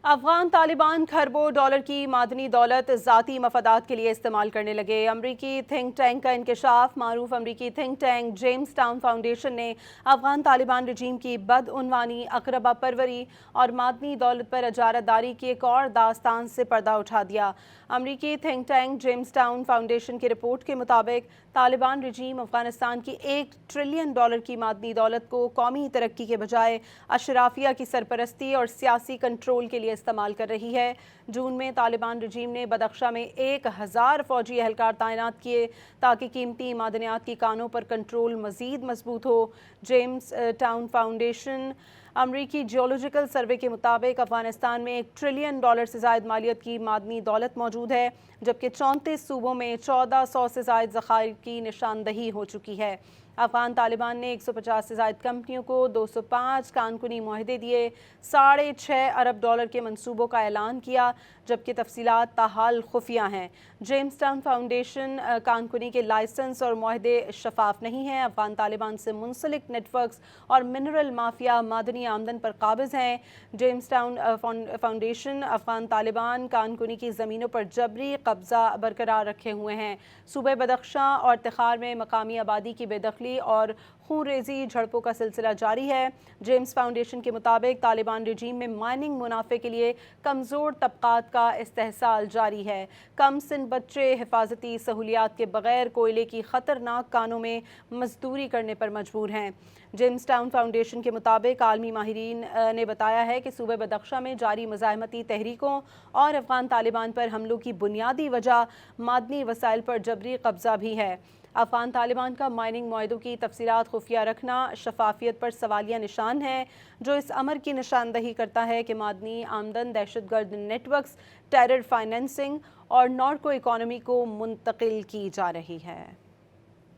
افغان طالبان खरबों डॉलर की मादनी दौलत ज़ाती मफादात के लिए इस्तेमाल करने लगे। अमरीकी थिंक टैंक का इंकशाफ। मारूफ अमरीकी think tank James town foundation ने अफगान तालिबान रजीम की बदउनवानी, अकरबा परवरी और मादनी दौलत पर अजारतदारी की एक और दास्तान से पर्दा उठा दिया। अमरीकी think tank James town foundation की रिपोर्ट के मुताबिक तालिबान रजीम अफगानिस्तान की $1 ट्रिलियन की मादनी दौलत को कौमी तरक्की के बजाय अशराफिया की सरपरस्ती और सियासी कंट्रोल के लिए इस्तेमाल कर रही है। जून में तालिबान रजीम ने बदख्शा में 1000 फौजी एहलकार तैनात किए ताकि कीमती मादनियात की कानों पर कंट्रोल मजीद मजबूत हो। जेम्स टाउन फाउंडेशन अमरीकी जियोलॉजिकल सर्वे के मुताबिक अफगानिस्तान में $1 ट्रिलियन से ज़ायद मालियत की मादनी दौलत मौजूद है, जबकि 34 सूबों में 1400 से ज़ायद ज़खायर की निशानदही हो चुकी है। अफगान तालिबान ने 150 से ज़ायद कंपनियों को 205 कानूनी मुआहदे दिए, $6.5 अरब के मंसूबों का ऐलान किया, जबकि तफसीलात ताहाल खुफिया हैं। जेम्स टाउन फाउंडेशन कानूनी के लाइसेंस और मुआहदे शफाफ नहीं हैं। अफगान तालिबान से मुंसलिक नेटवर्क्स और मिनरल माफिया मादनी आमदन पर काबिज हैं। James town foundation Afghan Taliban कानूनी की ज़मीनों पर जबरी कब्जा बरकरार रखे हुए हैं। सूबे बदख्शां और तिखार में मकामी आबादी की बेदखली और खूनरेजी झड़पों का सिलसिला जारी है। जेम्स फाउंडेशन के मुताबिक तालिबान रजीम में माइनिंग मुनाफे के लिए कमज़ोर तबकात का इस्तेहसाल जारी है। कम सिन बच्चे हिफाजती सहूलियात के बगैर कोयले की ख़तरनाक कानों में मजदूरी करने पर मजबूर हैं। जेम्स टाउन फाउंडेशन के मुताबिक आलमी माहिरीन ने बताया है कि सूबे बदख्शा में जारी मुज़ाहमती तहरीकों और अफगान तालिबान पर हमलों की बुनियादी वजह मादनी वसाइल पर जबरी कब्जा भी है। अफगान तालिबान का माइनिंग मुआहदों की तफसीलात खुफिया रखना शफाफियत पर सवालिया निशान है, जो इस अमर की निशानदही करता है कि मादनी आमदन दहशतगर्द नेटवर्क्स, टेरर फाइनेंसिंग और नार्को इकॉनमी को मुंतकिल की जा रही है।